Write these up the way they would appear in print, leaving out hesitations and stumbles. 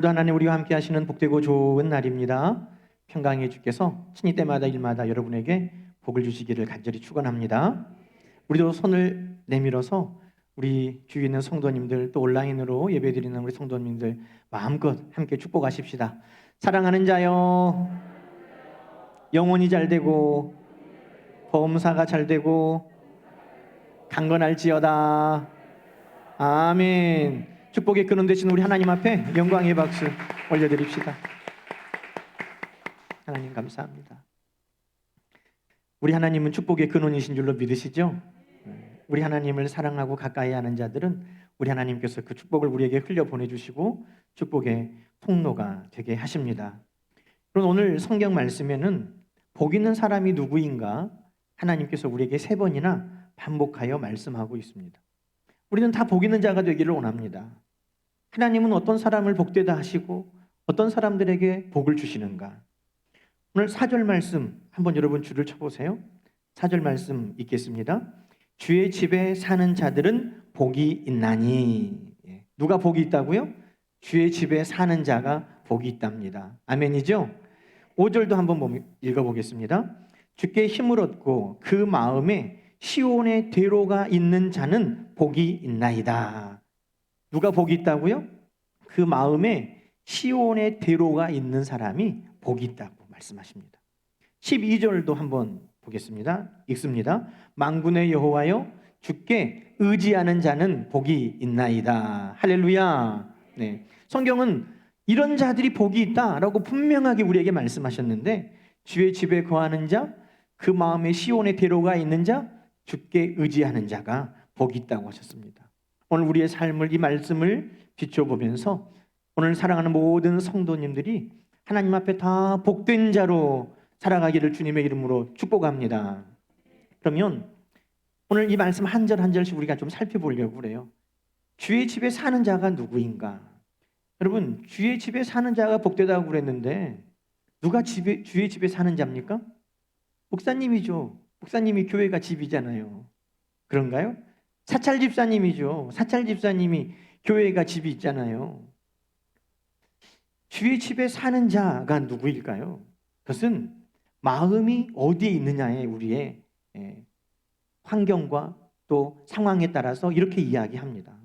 또 하나님 우리와 함께 하시는 복되고 좋은 날입니다. 평강의 주께서 친히 때마다 일마다 여러분에게 복을 주시기를 간절히 축원합니다. 우리도 손을 내밀어서 우리 주위에 있는 성도님들 또 온라인으로 예배드리는 우리 성도님들 마음껏 함께 축복하십시다. 사랑하는 자여 영혼이 잘 되고 범사가 잘 되고 강건할지어다. 아멘. 축복의 근원 되신 우리 하나님 앞에 영광의 박수 올려드립시다. 하나님 감사합니다. 우리 하나님은 축복의 근원이신 줄로 믿으시죠? 우리 하나님을 사랑하고 가까이 하는 자들은 우리 하나님께서 그 축복을 우리에게 흘려 보내주시고 축복의 통로가 되게 하십니다. 그럼 오늘 성경 말씀에는 복 있는 사람이 누구인가 하나님께서 우리에게 3번이나 반복하여 말씀하고 있습니다. 우리는 다 복 있는 자가 되기를 원합니다. 하나님은 어떤 사람을 복되다 하시고 어떤 사람들에게 복을 주시는가? 오늘 4절 말씀 한번 여러분 줄을 쳐보세요. 4절 말씀 읽겠습니다. 주의 집에 사는 자들은 복이 있나니. 누가 복이 있다고요? 주의 집에 사는 자가 복이 있답니다. 아멘이죠? 5절도 한번 읽어보겠습니다. 주께 힘을 얻고 그 마음에 시온의 대로가 있는 자는 복이 있나이다. 누가 복이 있다고요? 그 마음에 시온의 대로가 있는 사람이 복이 있다고 말씀하십니다. 12절도 한번 보겠습니다. 읽습니다. 만군의 여호와여 주께 의지하는 자는 복이 있나이다. 할렐루야. 네. 성경은 이런 자들이 복이 있다라고 분명하게 우리에게 말씀하셨는데 주의 집에 거하는 자, 그 마음에 시온의 대로가 있는 자, 주께 의지하는 자가 복이 있다고 하셨습니다. 오늘 우리의 삶을 이 말씀을 비춰보면서 오늘 사랑하는 모든 성도님들이 하나님 앞에 다 복된 자로 살아가기를 주님의 이름으로 축복합니다. 그러면 오늘 이 말씀 한 절 한 절씩 우리가 좀 살펴보려고 그래요. 주의 집에 사는 자가 누구인가? 여러분, 주의 집에 사는 자가 복되다고 그랬는데 누가 주의 집에 사는 자입니까? 목사님이죠. 목사님이 교회가 집이잖아요. 그런가요? 사찰 집사님이죠. 사찰 집사님이 교회가 집이 있잖아요. 주의 집에 사는 자가 누구일까요? 그것은 마음이 어디에 있느냐에 우리의 환경과 또 상황에 따라서 이렇게 이야기합니다.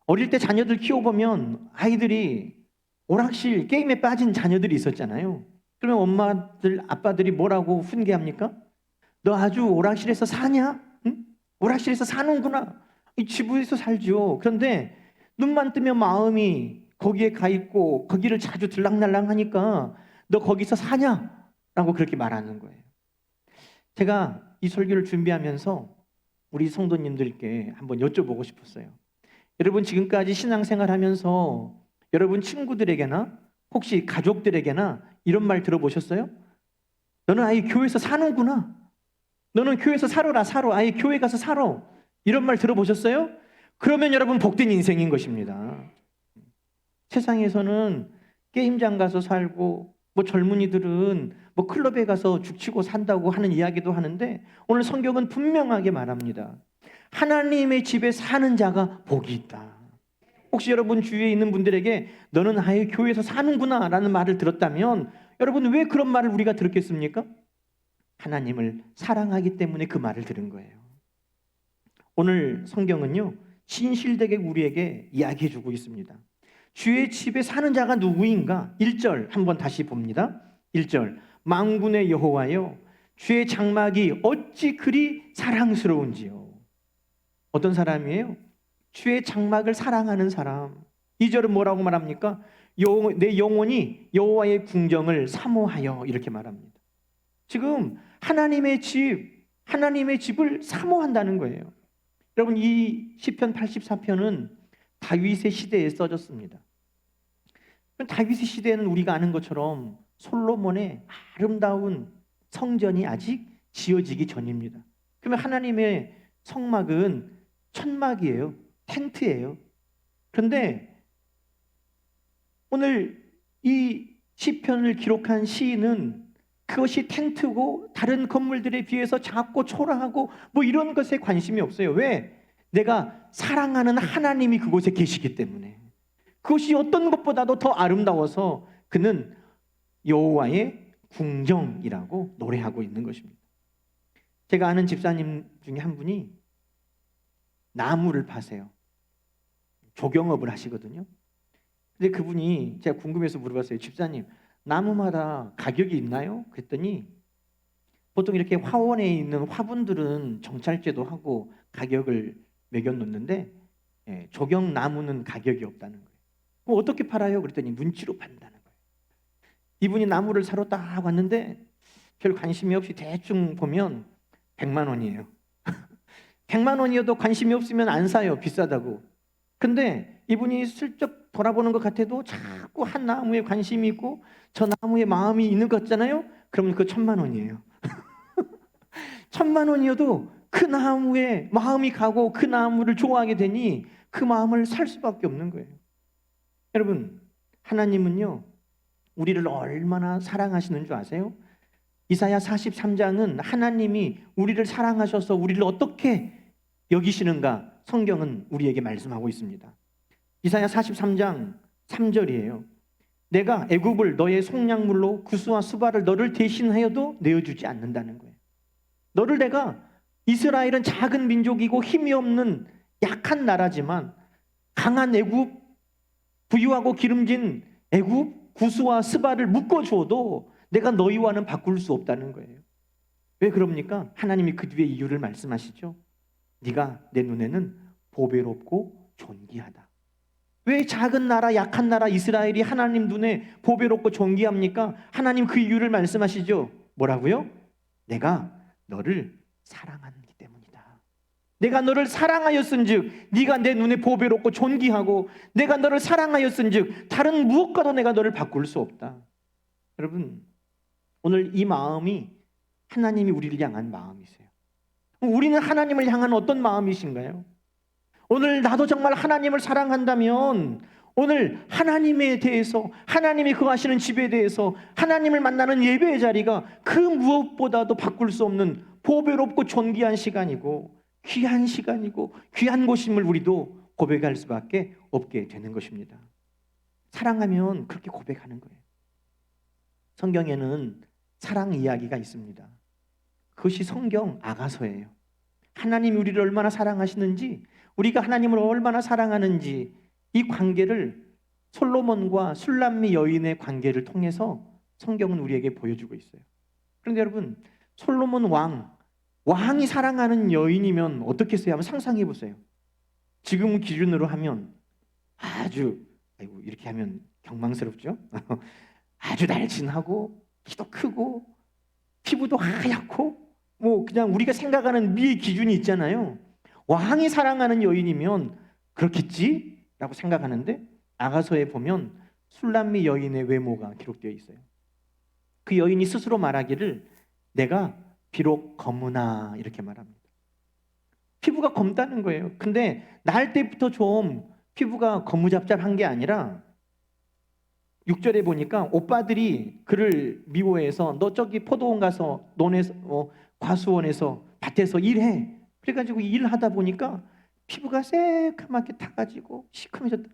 어릴 때 자녀들 키워보면 아이들이 오락실 게임에 빠진 자녀들이 있었잖아요. 그러면 엄마들 아빠들이 뭐라고 훈계합니까? 너 아주 오락실에서 사냐? 응? 오락실에서 사는구나. 이 집에서 살죠. 그런데 눈만 뜨면 마음이 거기에 가 있고 거기를 자주 들락날락 하니까 너 거기서 사냐? 라고 그렇게 말하는 거예요. 제가 이 설교를 준비하면서 우리 성도님들께 한번 여쭤보고 싶었어요. 여러분 지금까지 신앙생활 하면서 여러분 친구들에게나 혹시 가족들에게나 이런 말 들어보셨어요? 너는 아예 교회에서 사는구나. 너는 교회에서 살아라. 아예 교회 가서 살아. 이런 말 들어보셨어요? 그러면 여러분 복된 인생인 것입니다. 세상에서는 게임장 가서 살고 뭐 젊은이들은 뭐 클럽에 가서 죽치고 산다고 하는 이야기도 하는데 오늘 성경은 분명하게 말합니다. 하나님의 집에 사는 자가 복이 있다. 혹시 여러분 주위에 있는 분들에게 너는 아예 교회에서 사는구나 라는 말을 들었다면 여러분 왜 그런 말을 우리가 들었겠습니까? 하나님을 사랑하기 때문에 그 말을 들은 거예요. 오늘 성경은요 신실되게 우리에게 이야기해 주고 있습니다. 주의 집에 사는 자가 누구인가? 1절 한번 다시 봅니다. 1절 만군의 여호와여 주의 장막이 어찌 그리 사랑스러운지요. 어떤 사람이에요? 주의 장막을 사랑하는 사람. 2절은 뭐라고 말합니까? 내 영혼이 여호와의 궁정을 사모하여 이렇게 말합니다. 지금 하나님의 집을 사모한다는 거예요. 여러분 이 시편 84편은 다윗의 시대에 써졌습니다. 다윗의 시대에는 우리가 아는 것처럼 솔로몬의 아름다운 성전이 아직 지어지기 전입니다. 그러면 하나님의 성막은 천막이에요. 텐트예요. 그런데 오늘 이 시편을 기록한 시인은 그것이 텐트고 다른 건물들에 비해서 작고 초라하고 뭐 이런 것에 관심이 없어요. 왜? 내가 사랑하는 하나님이 그곳에 계시기 때문에. 그것이 어떤 것보다도 더 아름다워서 그는 여호와의 궁정이라고 노래하고 있는 것입니다. 제가 아는 집사님 중에 한 분이 나무를 파세요. 조경업을 하시거든요. 근데 그분이 제가 궁금해서 물어봤어요. 집사님, 나무마다 가격이 있나요? 그랬더니 보통 이렇게 화원에 있는 화분들은 정찰제도 하고 가격을 매겨놓는데 조경 나무는 가격이 없다는 거예요. 그럼 어떻게 팔아요? 그랬더니 눈치로 판다는 거예요. 이분이 나무를 사러 딱 왔는데 별 관심이 없이 대충 보면 100만 원이에요. 100만 원이어도 관심이 없으면 안 사요. 비싸다고. 근데 이분이 슬쩍 돌아보는 것 같아도 자꾸 한 나무에 관심이 있고 저 나무에 마음이 있는 것 같잖아요. 그러면 그거 1000만 원이에요. 1000만 원이어도 그 나무에 마음이 가고 그 나무를 좋아하게 되니 그 마음을 살 수밖에 없는 거예요. 여러분, 하나님은요 우리를 얼마나 사랑하시는 줄 아세요? 이사야 43장은 하나님이 우리를 사랑하셔서 우리를 어떻게 여기시는가 성경은 우리에게 말씀하고 있습니다. 이사야 43장 3절이에요. 내가 애굽을 너의 속량물로 구스와 수바를 너를 대신하여도 내어주지 않는다는 거예요. 너를 내가 이스라엘은 작은 민족이고 힘이 없는 약한 나라지만 강한 애굽, 부유하고 기름진 애굽, 구스와 스바를 묶어주어도 내가 너희와는 바꿀 수 없다는 거예요. 왜 그럽니까? 하나님이 그 뒤에 이유를 말씀하시죠. 네가 내 눈에는 보배롭고 존귀하다. 왜 작은 나라, 약한 나라 이스라엘이 하나님 눈에 보배롭고 존귀합니까? 하나님 그 이유를 말씀하시죠. 뭐라고요? 내가 너를 사랑하기 때문이다. 내가 너를 사랑하였은즉 네가 내 눈에 보배롭고 존귀하고 내가 너를 사랑하였은즉 다른 무엇과도 내가 너를 바꿀 수 없다. 여러분, 오늘 이 마음이 하나님이 우리를 향한 마음이세요. 우리는 하나님을 향한 어떤 마음이신가요? 오늘 나도 정말 하나님을 사랑한다면 오늘 하나님에 대해서 하나님이 거하시는 집에 대해서 하나님을 만나는 예배의 자리가 그 무엇보다도 바꿀 수 없는 보배롭고 존귀한 시간이고 귀한 시간이고 귀한 곳임을 우리도 고백할 수밖에 없게 되는 것입니다. 사랑하면 그렇게 고백하는 거예요. 성경에는 사랑 이야기가 있습니다. 그것이 성경 아가서예요. 하나님이 우리를 얼마나 사랑하시는지 우리가 하나님을 얼마나 사랑하는지 이 관계를 솔로몬과 술람미 여인의 관계를 통해서 성경은 우리에게 보여주고 있어요. 그런데 여러분, 솔로몬 왕이 사랑하는 여인이면 어떻겠어요? 한번 상상해 보세요. 지금 기준으로 하면 아주 이렇게 하면 경망스럽죠? 아주 날씬하고 키도 크고 피부도 하얗고 뭐 그냥 우리가 생각하는 미의 기준이 있잖아요. 왕이 사랑하는 여인이면 그렇겠지? 라고 생각하는데 아가서에 보면 술람미 여인의 외모가 기록되어 있어요. 그 여인이 스스로 말하기를 내가 비록 검으나 이렇게 말합니다. 피부가 검다는 거예요. 근데 날 때부터 좀 피부가 거무잡잡한 게 아니라 6절에 보니까 오빠들이 그를 미워해서 너 저기 포도원 가서 논에서 과수원에서 밭에서 일해. 그래가지고 일하다 보니까 피부가 새까맣게 타가지고 시커매졌다.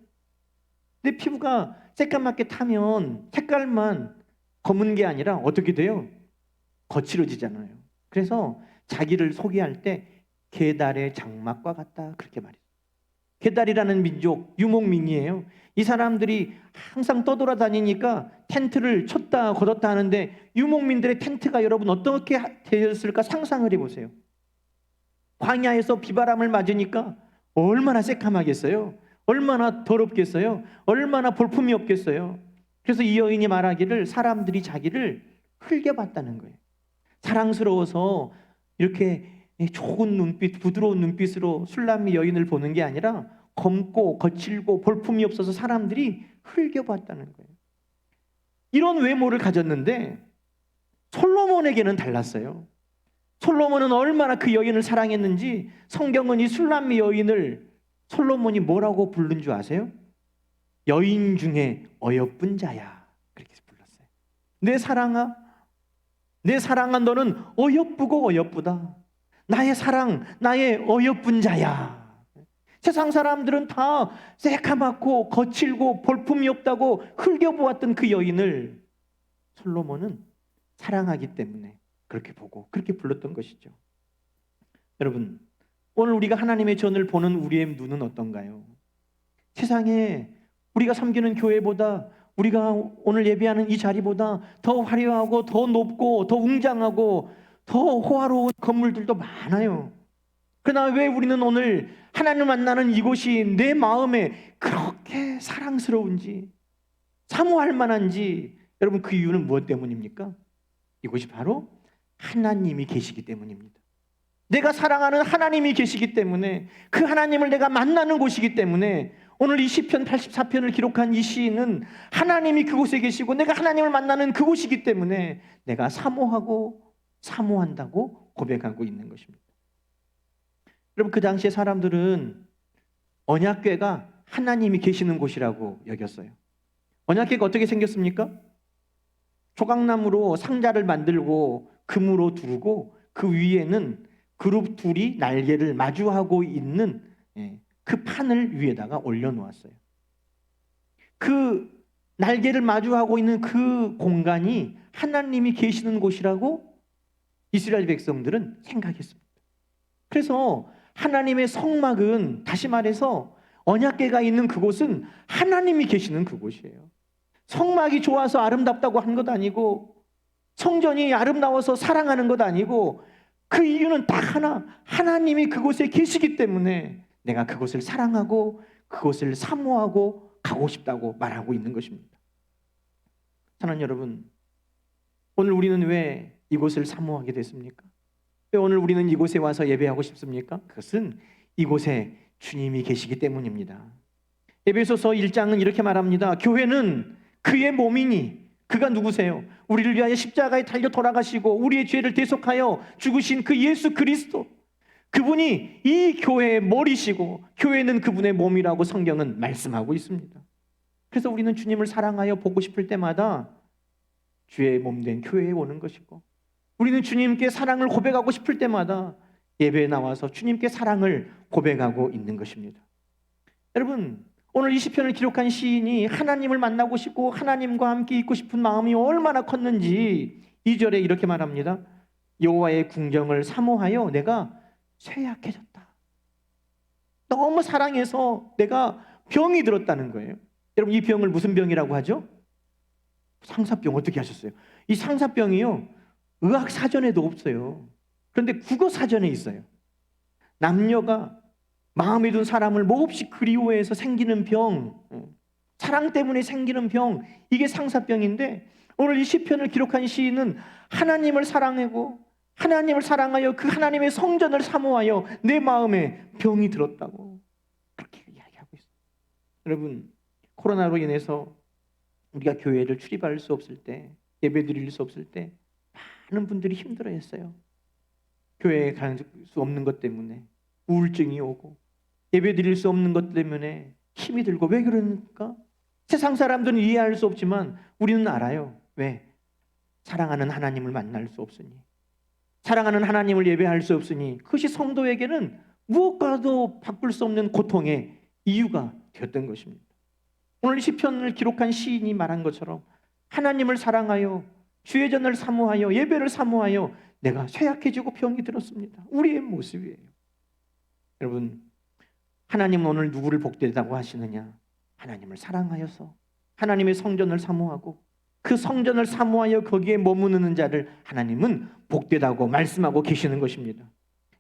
근데 피부가 새까맣게 타면 색깔만 검은 게 아니라 어떻게 돼요? 거칠어지잖아요. 그래서 자기를 소개할 때 게달의 장막과 같다 그렇게 말해요. 게달이라는 민족 유목민이에요. 이 사람들이 항상 떠돌아다니니까 텐트를 쳤다 걷었다 하는데 유목민들의 텐트가 여러분 어떻게 되었을까 상상을 해보세요. 광야에서 비바람을 맞으니까 얼마나 새까맣겠어요? 얼마나 더럽겠어요? 얼마나 볼품이 없겠어요? 그래서 이 여인이 말하기를 사람들이 자기를 흘겨봤다는 거예요. 사랑스러워서 이렇게 좋은 눈빛, 부드러운 눈빛으로 술람미 여인을 보는 게 아니라 검고 거칠고 볼품이 없어서 사람들이 흘겨봤다는 거예요. 이런 외모를 가졌는데 솔로몬에게는 달랐어요. 솔로몬은 얼마나 그 여인을 사랑했는지 성경은 이 술람미 여인을 솔로몬이 뭐라고 부른 줄 아세요? 여인 중에 어여쁜 자야 그렇게 불렀어요. 내 사랑아, 내 사랑아 너는 어여쁘고 어여쁘다. 나의 사랑, 나의 어여쁜 자야. 세상 사람들은 다 새카맣고 거칠고 볼품이 없다고 흘겨보았던 그 여인을 솔로몬은 사랑하기 때문에 그렇게 보고 그렇게 불렀던 것이죠. 여러분, 오늘 우리가 하나님의 전을 보는 우리의 눈은 어떤가요? 세상에 우리가 섬기는 교회보다, 우리가 오늘 예배하는 이 자리보다 더 화려하고 더 높고 더 웅장하고 더 호화로운 건물들도 많아요. 그러나 왜 우리는 오늘 하나님을 만나는 이곳이 내 마음에 그렇게 사랑스러운지, 사모할 만한지, 여러분, 그 이유는 무엇 때문입니까? 이곳이 바로 하나님이 계시기 때문입니다. 내가 사랑하는 하나님이 계시기 때문에, 그 하나님을 내가 만나는 곳이기 때문에, 오늘 이 시편 84편을 기록한 이 시인은 하나님이 그곳에 계시고 내가 하나님을 만나는 그곳이기 때문에 내가 사모하고 사모한다고 고백하고 있는 것입니다. 여러분, 그 당시에 사람들은 언약궤가 하나님이 계시는 곳이라고 여겼어요. 언약궤가 어떻게 생겼습니까? 조각나무로 상자를 만들고 금으로 두르고 그 위에는 그룹 둘이 날개를 마주하고 있는 그 판을 위에다가 올려놓았어요. 그 날개를 마주하고 있는 그 공간이 하나님이 계시는 곳이라고 이스라엘 백성들은 생각했습니다. 그래서 하나님의 성막은, 다시 말해서 언약궤가 있는 그곳은 하나님이 계시는 그곳이에요. 성막이 좋아서 아름답다고 한 것 아니고, 성전이 아름다워서 사랑하는 것 아니고, 그 이유는 딱 하나, 하나님이 그곳에 계시기 때문에 내가 그곳을 사랑하고 그곳을 사모하고 가고 싶다고 말하고 있는 것입니다. 사랑하는 여러분, 오늘 우리는 왜 이곳을 사모하게 됐습니까? 왜 오늘 우리는 이곳에 와서 예배하고 싶습니까? 그것은 이곳에 주님이 계시기 때문입니다. 에베소서 1장은 이렇게 말합니다. 교회는 그의 몸이니, 그가 누구세요? 우리를 위하여 십자가에 달려 돌아가시고 우리의 죄를 대속하여 죽으신 그 예수 그리스도, 그분이 이 교회의 머리시고 교회는 그분의 몸이라고 성경은 말씀하고 있습니다. 그래서 우리는 주님을 사랑하여 보고 싶을 때마다 주의 몸된 교회에 오는 것이고, 우리는 주님께 사랑을 고백하고 싶을 때마다 예배에 나와서 주님께 사랑을 고백하고 있는 것입니다. 여러분, 오늘 이 시편을 기록한 시인이 하나님을 만나고 싶고 하나님과 함께 있고 싶은 마음이 얼마나 컸는지 2절에 이렇게 말합니다. 여호와의 궁정을 사모하여 내가 쇠약해졌다. 너무 사랑해서 내가 병이 들었다는 거예요. 여러분, 이 병을 무슨 병이라고 하죠? 상사병. 어떻게 하셨어요? 이 상사병이요, 의학 사전에도 없어요. 그런데 국어 사전에 있어요. 남녀가 마음에 든 사람을 몹시 그리워해서 생기는 병, 사랑 때문에 생기는 병, 이게 상사병인데, 오늘 이 시편을 기록한 시인은 하나님을 사랑하고 하나님을 사랑하여 그 하나님의 성전을 사모하여 내 마음에 병이 들었다고 그렇게 이야기하고 있어요. 여러분, 코로나로 인해서 우리가 교회를 출입할 수 없을 때, 예배 드릴 수 없을 때 많은 분들이 힘들어했어요. 교회에 갈 수 없는 것 때문에 우울증이 오고, 예배 드릴 수 없는 것 때문에 힘이 들고. 왜 그러니까? 세상 사람들은 이해할 수 없지만 우리는 알아요. 왜? 사랑하는 하나님을 만날 수 없으니, 사랑하는 하나님을 예배할 수 없으니, 그것이 성도에게는 무엇과도 바꿀 수 없는 고통의 이유가 되었던 것입니다. 오늘 이 시편을 기록한 시인이 말한 것처럼 하나님을 사랑하여 주의 전을 사모하여 예배를 사모하여 내가 쇠약해지고 병이 들었습니다. 우리의 모습이에요. 여러분, 하나님은 오늘 누구를 복되다고 하시느냐? 하나님을 사랑하여서 하나님의 성전을 사모하고 그 성전을 사모하여 거기에 머무르는 자를 하나님은 복되다고 말씀하고 계시는 것입니다.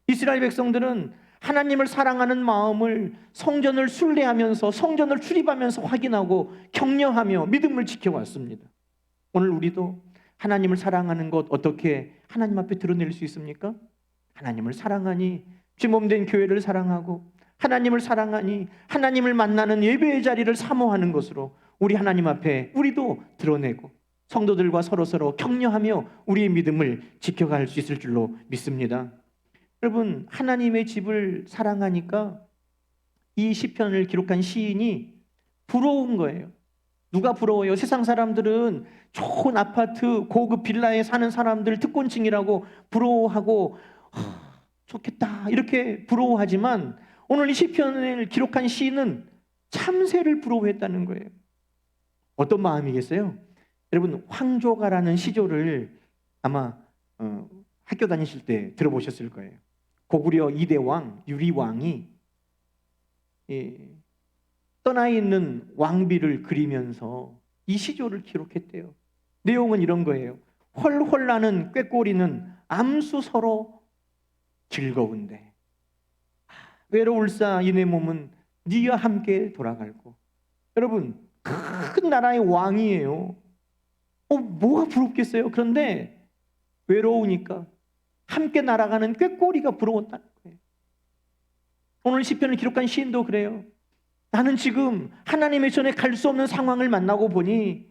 이스라엘 백성들은 하나님을 사랑하는 마음을 성전을 순례하면서, 성전을 출입하면서 확인하고 격려하며 믿음을 지켜왔습니다. 오늘 우리도 하나님을 사랑하는 것 어떻게 하나님 앞에 드러낼 수 있습니까? 하나님을 사랑하니 주 몸된 교회를 사랑하고, 하나님을 사랑하니 하나님을 만나는 예배의 자리를 사모하는 것으로 우리 하나님 앞에 우리도 드러내고 성도들과 서로 격려하며 우리의 믿음을 지켜갈 수 있을 줄로 믿습니다. 여러분, 하나님의 집을 사랑하니까 이 시편을 기록한 시인이 부러운 거예요. 누가 부러워요? 세상 사람들은 좋은 아파트, 고급 빌라에 사는 사람들 특권층이라고 부러워하고 좋겠다 이렇게 부러워하지만, 오늘 이 시편을 기록한 시인은 참새를 부러워했다는 거예요. 어떤 마음이겠어요? 여러분, 황조가라는 시조를 아마 학교 다니실 때 들어보셨을 거예요. 고구려 2대 왕 유리왕이 떠나 있는 왕비를 그리면서 이 시조를 기록했대요. 내용은 이런 거예요. 헐헐 나는 꾀꼬리는 암수 서로 즐거운데 외로울사 이내 몸은 네와 함께 돌아갈고. 여러분, 큰 나라의 왕이에요. 뭐가 부럽겠어요? 그런데 외로우니까 함께 날아가는 꾀꼬리가 부러웠다는 거예요. 오늘 시편을 기록한 시인도 그래요. 나는 지금 하나님의 전에 갈 수 없는 상황을 만나고 보니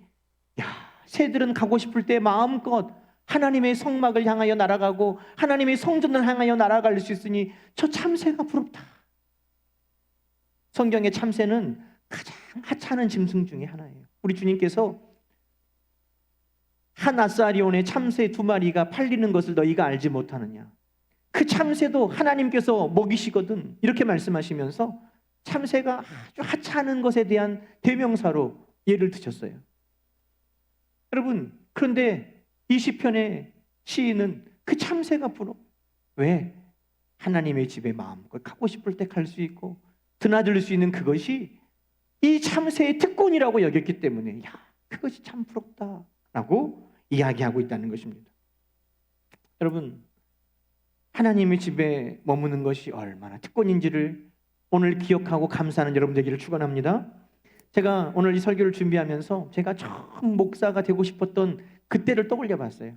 새들은 가고 싶을 때 마음껏 하나님의 성막을 향하여 날아가고 하나님의 성전을 향하여 날아갈 수 있으니 저 참새가 부럽다. 성경의 참새는 가장 하찮은 짐승 중에 하나예요. 우리 주님께서 한 아사리온의 참새 2마리가 팔리는 것을 너희가 알지 못하느냐. 그 참새도 하나님께서 먹이시거든. 이렇게 말씀하시면서 참새가 아주 하찮은 것에 대한 대명사로 예를 드셨어요. 여러분, 그런데 이 시편의 시인은 그 참새가 부러워. 왜? 하나님의 집에 마음껏 가고 싶을 때 갈 수 있고 드나들 수 있는 그것이 이 참새의 특권이라고 여겼기 때문에 그것이 참 부럽다라고 이야기하고 있다는 것입니다. 여러분, 하나님의 집에 머무는 것이 얼마나 특권인지를 오늘 기억하고 감사하는 여러분 되기를 축원합니다. 제가 오늘 이 설교를 준비하면서 제가 처음 목사가 되고 싶었던 그때를 떠올려 봤어요.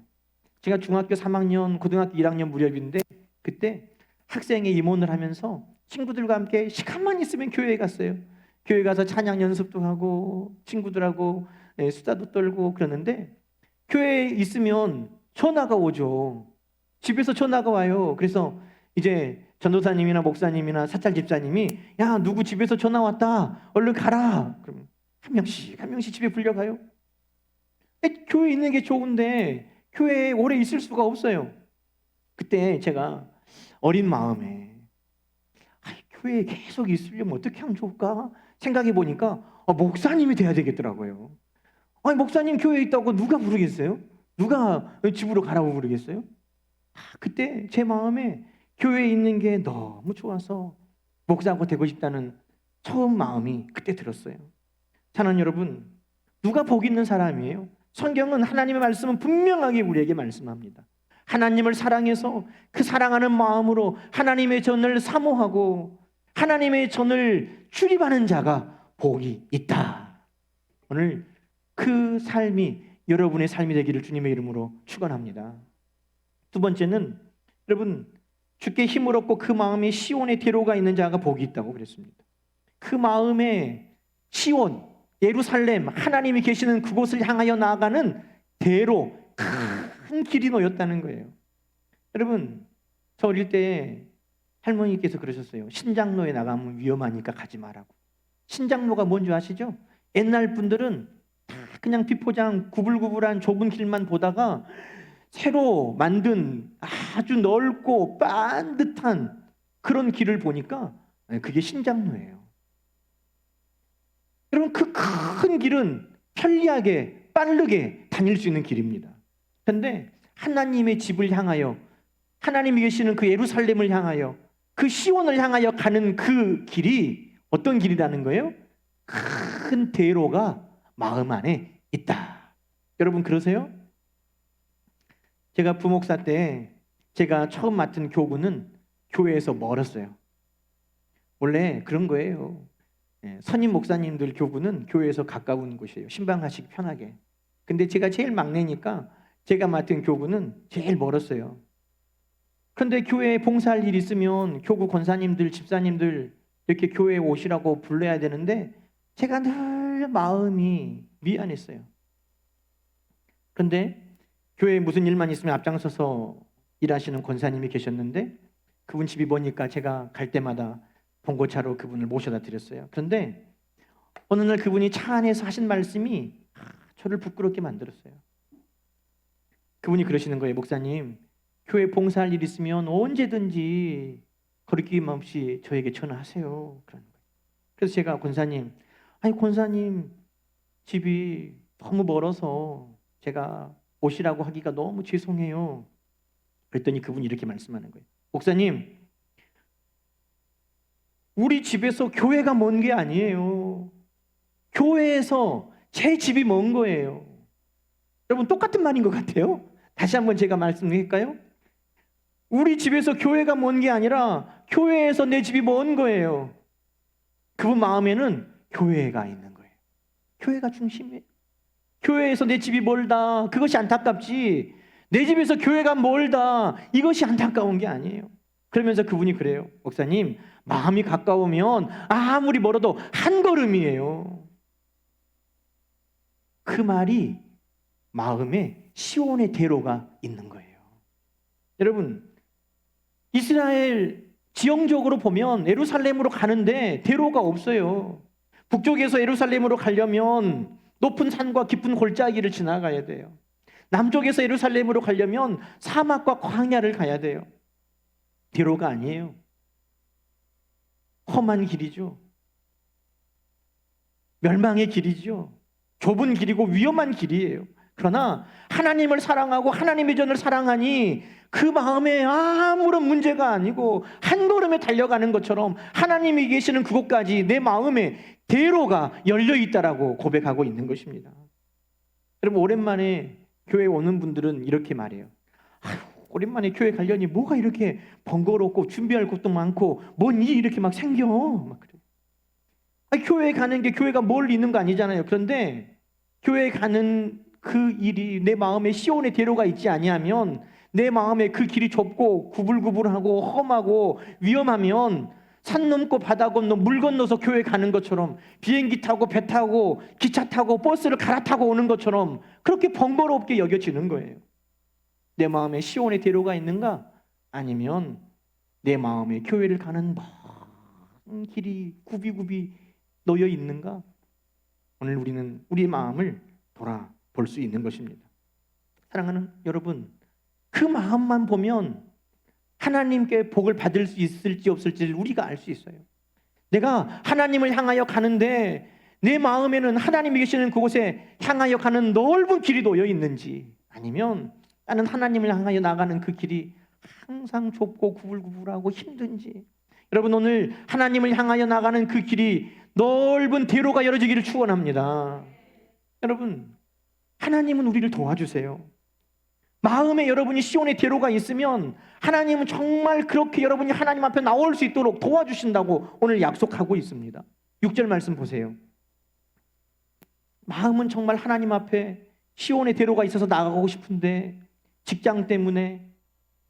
제가 중학교 3학년, 고등학교 1학년 무렵인데 그때 학생회 임원을 하면서 친구들과 함께 시간만 있으면 교회에 갔어요. 교회 가서 찬양 연습도 하고 친구들하고 수다도 떨고 그러는데 교회에 있으면 전화가 오죠. 집에서 전화가 와요. 그래서 이제 전도사님이나 목사님이나 사찰 집사님이 야, 누구 집에서 전화 왔다. 얼른 가라. 그럼 한 명씩 집에 불려가요. 교회에 있는 게 좋은데 교회에 오래 있을 수가 없어요. 그때 제가 어린 마음에 교회에 계속 있으려면 어떻게 하면 좋을까 생각해 보니까 목사님이 돼야 되겠더라고요. 아니, 목사님 교회에 있다고 누가 부르겠어요? 누가 집으로 가라고 부르겠어요? 그때 제 마음에 교회에 있는 게 너무 좋아서 목사가 되고 싶다는 처음 마음이 그때 들었어요. 사랑하는 여러분, 누가 복 있는 사람이에요? 성경은 하나님의 말씀은 분명하게 우리에게 말씀합니다. 하나님을 사랑해서 그 사랑하는 마음으로 하나님의 전을 사모하고 하나님의 전을 출입하는 자가 복이 있다. 오늘 그 삶이 여러분의 삶이 되기를 주님의 이름으로 축원합니다. 두 번째는 여러분, 주께 힘을 얻고 그 마음에 시온의 대로가 있는 자가 복이 있다고 그랬습니다. 그 마음에 시온, 예루살렘, 하나님이 계시는 그곳을 향하여 나아가는 대로, 큰 길이 놓였다는 거예요. 여러분, 저 어릴 때 할머니께서 그러셨어요. 신장로에 나가면 위험하니까 가지 말라고. 신장로가 뭔지 아시죠? 옛날 분들은 다 그냥 비포장 구불구불한 좁은 길만 보다가 새로 만든 아주 넓고 반듯한 그런 길을 보니까 그게 신장로예요. 여러분, 그 큰 길은 편리하게 빠르게 다닐 수 있는 길입니다. 그런데 하나님의 집을 향하여, 하나님이 계시는 그 예루살렘을 향하여, 그 시온을 향하여 가는 그 길이 어떤 길이라는 거예요? 큰 대로가 마음 안에 있다. 여러분, 그러세요? 제가 부목사 때 제가 처음 맡은 교구는 교회에서 멀었어요. 원래 그런 거예요. 선임 목사님들 교구는 교회에서 가까운 곳이에요. 신방하시기 편하게. 근데 제가 제일 막내니까 제가 맡은 교구는 제일 멀었어요. 그런데 교회에 봉사할 일 있으면 교구 권사님들, 집사님들 이렇게 교회에 오시라고 불러야 되는데 제가 늘 마음이 미안했어요. 그런데 교회에 무슨 일만 있으면 앞장서서 일하시는 권사님이 계셨는데 그분 집이 보니까 제가 갈 때마다 봉고차로 그분을 모셔다 드렸어요. 그런데 어느 날 그분이 차 안에서 하신 말씀이 저를 부끄럽게 만들었어요. 그분이 그러시는 거예요. 목사님, 교회 봉사할 일 있으면 언제든지 거리낌 없이 저에게 전화하세요. 그러는 거예요. 그래서 제가 권사님, 아니 권사님 집이 너무 멀어서 제가 오시라고 하기가 너무 죄송해요. 그랬더니 그분이 이렇게 말씀하는 거예요. 목사님, 우리 집에서 교회가 먼 게 아니에요. 교회에서 제 집이 먼 거예요. 여러분 똑같은 말인 것 같아요. 다시 한번 제가 말씀드릴까요? 우리 집에서 교회가 먼 게 아니라 교회에서 내 집이 먼 거예요. 그분 마음에는 교회가 있는 거예요. 교회가 중심이에요. 교회에서 내 집이 멀다, 그것이 안타깝지, 내 집에서 교회가 멀다, 이것이 안타까운 게 아니에요. 그러면서 그분이 그래요. 목사님, 마음이 가까우면 아무리 멀어도 한 걸음이에요. 그 말이 마음에 시온의 대로가 있는 거예요. 여러분, 이스라엘 지형적으로 보면 예루살렘으로 가는데 대로가 없어요. 북쪽에서 예루살렘으로 가려면 높은 산과 깊은 골짜기를 지나가야 돼요. 남쪽에서 예루살렘으로 가려면 사막과 광야를 가야 돼요. 대로가 아니에요. 험한 길이죠. 멸망의 길이죠. 좁은 길이고 위험한 길이에요. 그러나 하나님을 사랑하고 하나님의 전을 사랑하니 그 마음에 아무런 문제가 아니고 한 걸음에 달려가는 것처럼 하나님이 계시는 그곳까지 내 마음에 대로가 열려있다라고 고백하고 있는 것입니다. 여러분, 오랜만에 교회 오는 분들은 이렇게 말해요. 오랜만에 교회 가려니 뭐가 이렇게 번거롭고 준비할 것도 많고 뭔 일이 이렇게 막 생겨. 막 그래. 교회에 가는 게 교회가 멀리 있는 거 아니잖아요. 그런데 교회에 가는 그 일이 내 마음에 시온의 대로가 있지 아니하면, 내 마음에 그 길이 좁고 구불구불하고 험하고 위험하면 산 넘고 바다 건너 물 건너서 교회 가는 것처럼, 비행기 타고 배 타고 기차 타고 버스를 갈아타고 오는 것처럼 그렇게 번거롭게 여겨지는 거예요. 내 마음에 시온의 대로가 있는가? 아니면 내 마음에 교회를 가는 먼 길이 굽이굽이 놓여 있는가? 오늘 우리는 우리의 마음을 돌아볼 수 있는 것입니다. 사랑하는 여러분, 그 마음만 보면 하나님께 복을 받을 수 있을지 없을지를 우리가 알 수 있어요. 내가 하나님을 향하여 가는데 내 마음에는 하나님이 계시는 그곳에 향하여 가는 넓은 길이 놓여 있는지, 아니면 나는 하나님을 향하여 나가는 그 길이 항상 좁고 구불구불하고 힘든지. 여러분, 오늘 하나님을 향하여 나가는 그 길이 넓은 대로가 열어지기를 축원합니다. 여러분, 하나님은 우리를 도와주세요. 마음에 여러분이 시온의 대로가 있으면 하나님은 정말 그렇게 여러분이 하나님 앞에 나올 수 있도록 도와주신다고 오늘 약속하고 있습니다. 6절 말씀 보세요. 마음은 정말 하나님 앞에 시온의 대로가 있어서 나가고 싶은데 직장 때문에,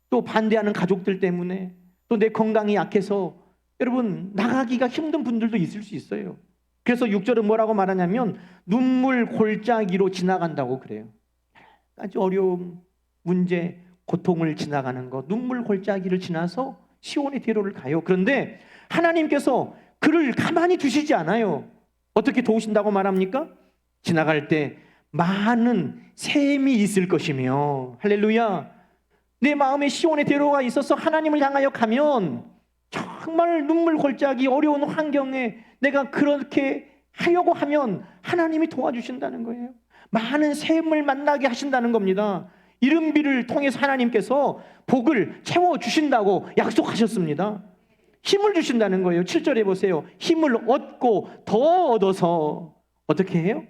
또 반대하는 가족들 때문에, 또 내 건강이 약해서 여러분 나가기가 힘든 분들도 있을 수 있어요. 그래서 6절은 뭐라고 말하냐면 눈물 골짜기로 지나간다고 그래요. 여러 가지 어려움, 문제, 고통을 지나가는 것, 눈물 골짜기를 지나서 시온의 대로를 가요. 그런데 하나님께서 그를 가만히 두시지 않아요. 어떻게 도우신다고 말합니까? 지나갈 때 많은 샘이 있을 것이며, 할렐루야, 내 마음에 시온의 대로가 있어서 하나님을 향하여 가면 정말 눈물 골짜기 어려운 환경에 내가 그렇게 하려고 하면 하나님이 도와주신다는 거예요. 많은 샘을 만나게 하신다는 겁니다. 이른비를 통해서 하나님께서 복을 채워주신다고 약속하셨습니다. 힘을 주신다는 거예요. 7절에 보세요. 힘을 얻고 더 얻어서 어떻게 해요?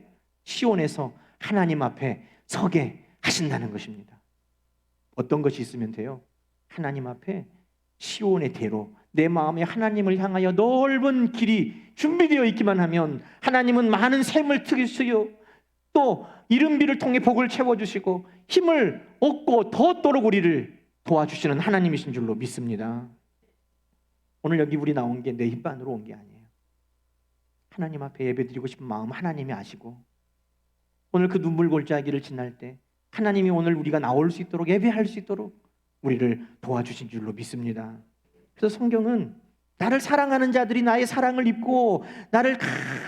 시온에서 하나님 앞에 서게 하신다는 것입니다. 어떤 것이 있으면 돼요? 하나님 앞에 시온의 대로, 내 마음에 하나님을 향하여 넓은 길이 준비되어 있기만 하면 하나님은 많은 샘을 트시고 또 이른비를 통해 복을 채워주시고 힘을 얻고 더 얻도록 우리를 도와주시는 하나님이신 줄로 믿습니다. 오늘 여기 우리 나온 게 내 힘만으로 온 게 아니에요. 하나님 앞에 예배드리고 싶은 마음 하나님이 아시고, 오늘 그 눈물 골짜기를 지날 때 하나님이 오늘 우리가 나올 수 있도록, 예배할 수 있도록 우리를 도와주신 줄로 믿습니다. 그래서 성경은 나를 사랑하는 자들이 나의 사랑을 입고 나를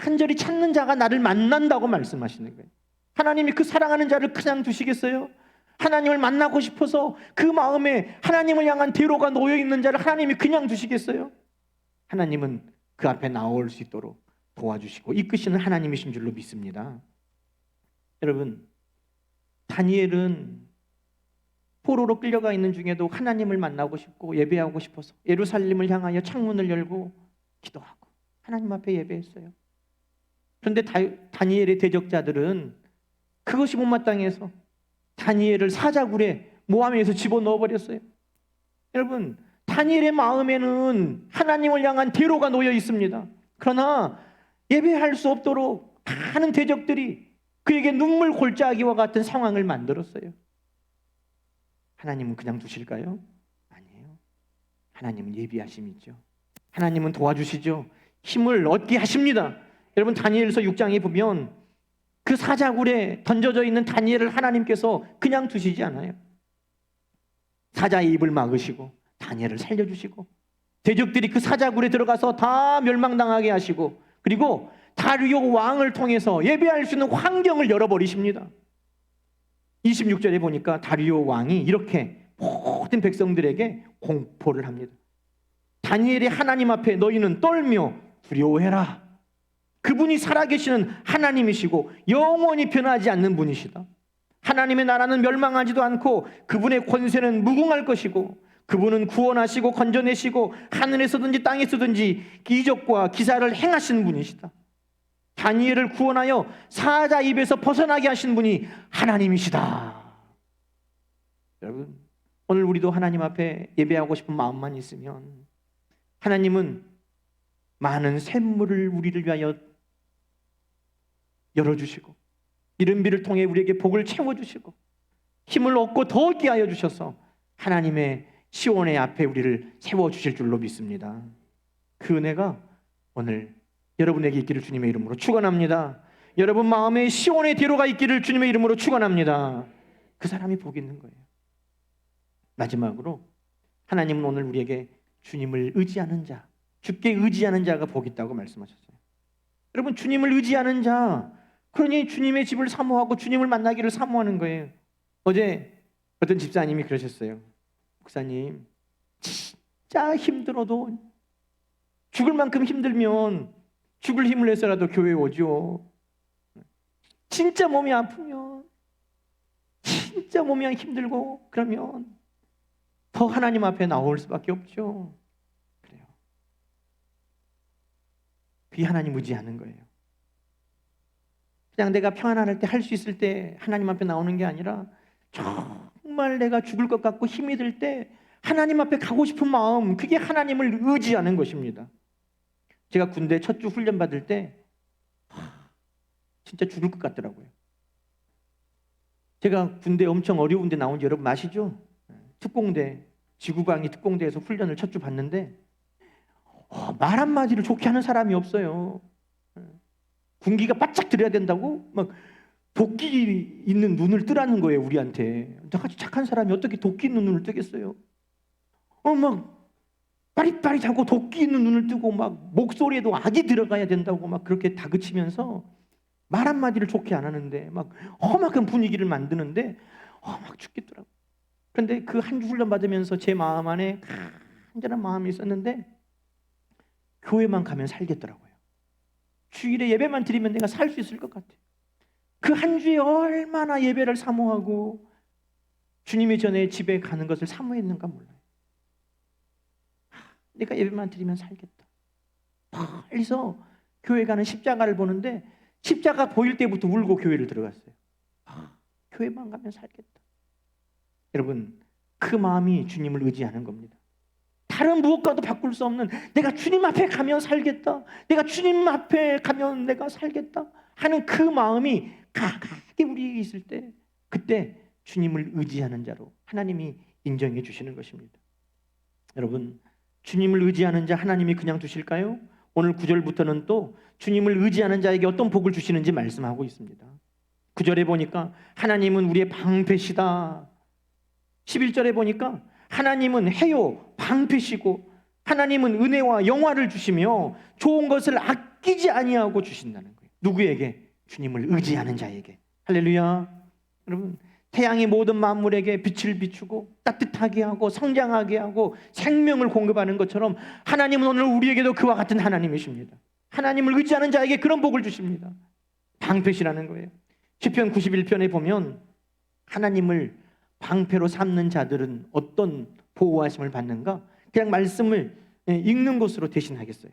간절히 찾는 자가 나를 만난다고 말씀하시는 거예요. 하나님이 그 사랑하는 자를 그냥 두시겠어요? 하나님을 만나고 싶어서 그 마음에 하나님을 향한 대로가 놓여 있는 자를 하나님이 그냥 두시겠어요? 하나님은 그 앞에 나올 수 있도록 도와주시고 이끄시는 하나님이신 줄로 믿습니다. 여러분, 다니엘은 포로로 끌려가 있는 중에도 하나님을 만나고 싶고 예배하고 싶어서 예루살렘을 향하여 창문을 열고 기도하고 하나님 앞에 예배했어요. 그런데 다니엘의 대적자들은 그것이 못마땅해서 다니엘을 사자굴에 모함에서 집어넣어 버렸어요. 여러분, 다니엘의 마음에는 하나님을 향한 대로가 놓여 있습니다. 그러나 예배할 수 없도록 많은 대적들이 그에게 눈물 골짜기와 같은 상황을 만들었어요. 하나님은 그냥 두실까요? 아니에요. 하나님은 예비하심이죠. 하나님은 도와주시죠. 힘을 얻게 하십니다. 여러분, 다니엘서 6장에 보면 그 사자굴에 던져져 있는 다니엘을 하나님께서 그냥 두시지 않아요. 사자의 입을 막으시고 다니엘을 살려주시고 대적들이 그 사자굴에 들어가서 다 멸망당하게 하시고 그리고 다리오 왕을 통해서 예배할 수 있는 환경을 열어버리십니다. 26절에 보니까 다리오 왕이 이렇게 모든 백성들에게 공포를 합니다. 다니엘이 하나님 앞에 너희는 떨며 두려워해라. 그분이 살아계시는 하나님이시고 영원히 변하지 않는 분이시다. 하나님의 나라는 멸망하지도 않고 그분의 권세는 무궁할 것이고 그분은 구원하시고 건져내시고 하늘에서든지 땅에서든지 기적과 기사를 행하시는 분이시다. 다니엘을 구원하여 사자 입에서 벗어나게 하신 분이 하나님이시다. 여러분, 오늘 우리도 하나님 앞에 예배하고 싶은 마음만 있으면 하나님은 많은 샘물을 우리를 위하여 열어주시고 이른비를 통해 우리에게 복을 채워주시고 힘을 얻고 더 얻게 하여 주셔서 하나님의 시온의 앞에 우리를 세워주실 줄로 믿습니다. 그 은혜가 오늘 여러분에게 있기를 주님의 이름으로 축원합니다. 여러분 마음에 시온의 대로가 있기를 주님의 이름으로 축원합니다. 그 사람이 복 있는 거예요. 마지막으로 하나님은 오늘 우리에게 주님을 의지하는 자, 주께 의지하는 자가 복 있다고 말씀하셨어요. 여러분, 주님을 의지하는 자, 그러니 주님의 집을 사모하고 주님을 만나기를 사모하는 거예요. 어제 어떤 집사님이 그러셨어요. 목사님, 진짜 힘들어도 죽을 만큼 힘들면 죽을 힘을 내서라도 교회에 오죠. 진짜 몸이 아프면, 진짜 몸이 힘들고 그러면 더 하나님 앞에 나올 수밖에 없죠. 그래요. 그게 하나님 의지하는 거예요. 그냥 내가 평안할 때 할 수 있을 때 하나님 앞에 나오는 게 아니라 정말 내가 죽을 것 같고 힘이 들 때 하나님 앞에 가고 싶은 마음, 그게 하나님을 의지하는 것입니다. 제가 군대 첫 주 훈련 받을 때 진짜 죽을 것 같더라고요. 제가 군대 엄청 어려운 데 나온 지 여러분 아시죠? 특공대, 지구방위 특공대에서 훈련을 첫 주 받는데 말 한마디를 좋게 하는 사람이 없어요. 군기가 바짝 들어야 된다고 막 도끼 있는 눈을 뜨라는 거예요, 우리한테. 나같이 착한 사람이 어떻게 도끼 있는 눈을 뜨겠어요? 막 빠릿빠릿하고 도끼 있는 눈을 뜨고 막 목소리에도 악이 들어가야 된다고 막 그렇게 다그치면서 말 한마디를 좋게 안 하는데 막 험악한 분위기를 만드는데 막 죽겠더라고요. 그런데 그 한 주 훈련 받으면서 제 마음 안에 간절한 마음이 있었는데 교회만 가면 살겠더라고요. 주일에 예배만 드리면 내가 살 수 있을 것 같아요. 그 한 주에 얼마나 예배를 사모하고 주님의 전에 집에 가는 것을 사모했는가 몰라요. 내가 예배만 드리면 살겠다. 멀리서 교회 가는 십자가를 보는데 십자가 보일 때부터 울고 교회를 들어갔어요. 교회만 가면 살겠다. 여러분, 그 마음이 주님을 의지하는 겁니다. 다른 무엇과도 바꿀 수 없는, 내가 주님 앞에 가면 살겠다, 내가 주님 앞에 가면 내가 살겠다 하는 그 마음이 강하게 우리에게 있을 때, 그때 주님을 의지하는 자로 하나님이 인정해 주시는 것입니다. 여러분, 주님을 의지하는 자 하나님이 그냥 두실까요? 오늘 9절부터는 또 주님을 의지하는 자에게 어떤 복을 주시는지 말씀하고 있습니다. 9절에 보니까 하나님은 우리의 방패시다. 11절에 보니까 하나님은 해요 방패시고 하나님은 은혜와 영화를 주시며 좋은 것을 아끼지 아니하고 주신다는 거예요. 누구에게? 주님을 의지하는 자에게. 할렐루야. 여러분, 태양이 모든 만물에게 빛을 비추고 따뜻하게 하고 성장하게 하고 생명을 공급하는 것처럼 하나님은 오늘 우리에게도 그와 같은 하나님이십니다. 하나님을 의지하는 자에게 그런 복을 주십니다. 방패시라는 거예요. 시편 91편에 보면 하나님을 방패로 삼는 자들은 어떤 보호하심을 받는가? 그냥 말씀을 읽는 것으로 대신하겠어요.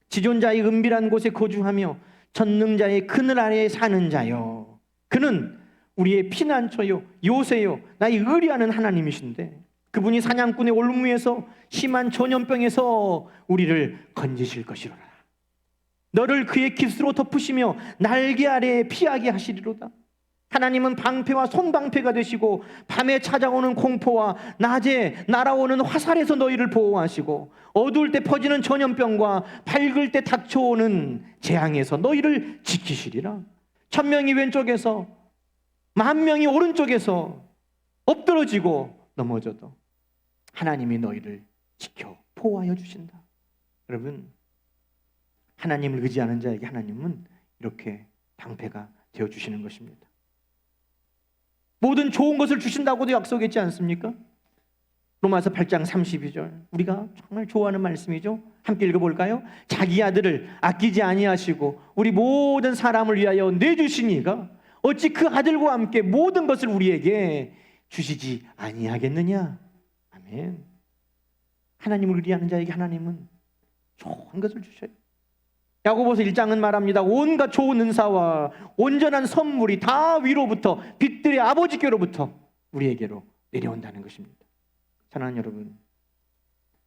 지존자의 은밀한 곳에 거주하며 전능자의 그늘 아래에 사는 자요, 그는 우리의 피난처요 요새요 나의 의리하는 하나님이신데 그분이 사냥꾼의 올무에서 심한 전염병에서 우리를 건지실 것이로라. 너를 그의 깃으로 덮으시며 날개 아래에 피하게 하시리로다. 하나님은 방패와 손방패가 되시고 밤에 찾아오는 공포와 낮에 날아오는 화살에서 너희를 보호하시고 어두울 때 퍼지는 전염병과 밝을 때 닥쳐오는 재앙에서 너희를 지키시리라. 1000명이 왼쪽에서 10,000명이 오른쪽에서 엎드러지고 넘어져도 하나님이 너희를 지켜 보호하여 주신다. 여러분, 하나님을 의지하는 자에게 하나님은 이렇게 방패가 되어주시는 것입니다. 모든 좋은 것을 주신다고도 약속했지 않습니까? 로마서 8장 32절, 우리가 정말 좋아하는 말씀이죠. 함께 읽어볼까요? 자기 아들을 아끼지 아니하시고 우리 모든 사람을 위하여 내주시니가 어찌 그 아들과 함께 모든 것을 우리에게 주시지 아니하겠느냐. 아멘. 하나님을 의지하는 자에게 하나님은 좋은 것을 주셔요. 야고보서 1장은 말합니다. 온갖 좋은 은사와 온전한 선물이 다 위로부터 빛들의 아버지께로부터 우리에게로 내려온다는 것입니다. 사랑하는 여러분,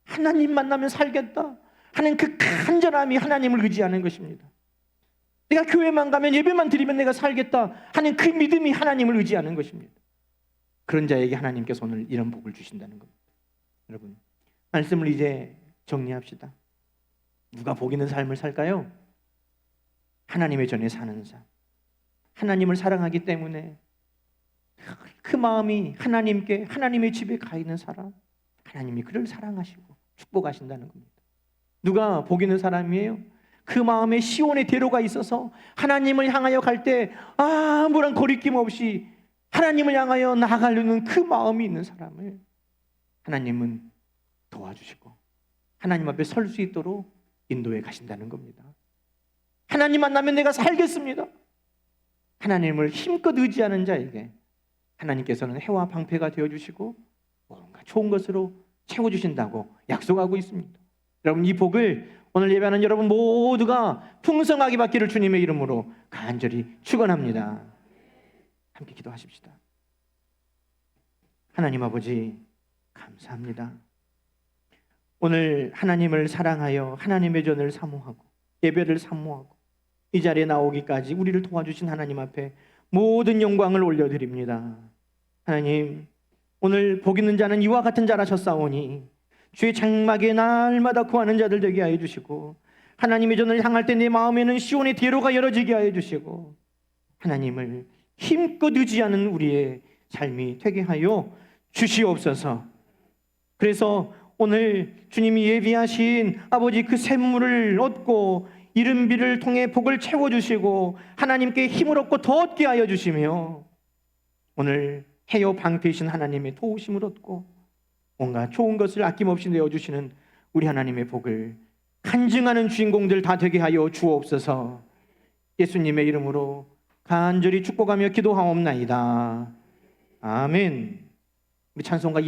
하나님 만나면 살겠다 하는 그 간절함이 하나님을 의지하는 것입니다. 내가 교회만 가면 예배만 드리면 내가 살겠다 하는 그 믿음이 하나님을 의지하는 것입니다. 그런 자에게 하나님께서 오늘 이런 복을 주신다는 겁니다. 여러분, 말씀을 이제 정리합시다. 누가 복 있는 삶을 살까요? 하나님의 전에 사는 삶, 하나님을 사랑하기 때문에 그 마음이 하나님께, 하나님의 집에 가 있는 사람, 하나님이 그를 사랑하시고 축복하신다는 겁니다. 누가 복 있는 사람이에요? 그 마음에 시온의 대로가 있어서 하나님을 향하여 갈 때 아무런 거리낌 없이 하나님을 향하여 나아가려는 그 마음이 있는 사람을 하나님은 도와주시고 하나님 앞에 설 수 있도록 인도해 가신다는 겁니다. 하나님 만나면 내가 살겠습니다. 하나님을 힘껏 의지하는 자에게 하나님께서는 해와 방패가 되어주시고 뭔가 좋은 것으로 채워주신다고 약속하고 있습니다. 여러분, 이 복을 오늘 예배하는 여러분 모두가 풍성하게 받기를 주님의 이름으로 간절히 축원합니다. 함께 기도하십시다. 하나님 아버지, 감사합니다. 오늘 하나님을 사랑하여 하나님의 전을 사모하고 예배를 사모하고 이 자리에 나오기까지 우리를 도와주신 하나님 앞에 모든 영광을 올려드립니다. 하나님, 오늘 복 있는 자는 이와 같은 자라셨사오니 주의 장막에 날마다 구하는 자들 되게 하여 주시고 하나님의 전을 향할 때 내 마음에는 시온의 대로가 열어지게 하여 주시고 하나님을 힘껏 의지하는 우리의 삶이 되게 하여 주시옵소서. 그래서 오늘 주님이 예비하신 아버지 그 샘물을 얻고 이른비를 통해 복을 채워주시고 하나님께 힘을 얻고 더 얻게 하여 주시며 오늘 해요 방패이신 하나님의 도우심을 얻고 뭔가 좋은 것을 아낌없이 내어주시는 우리 하나님의 복을 간증하는 주인공들 다 되게 하여 주옵소서. 예수님의 이름으로 간절히 축복하며 기도하옵나이다. 아멘. 우리 찬송가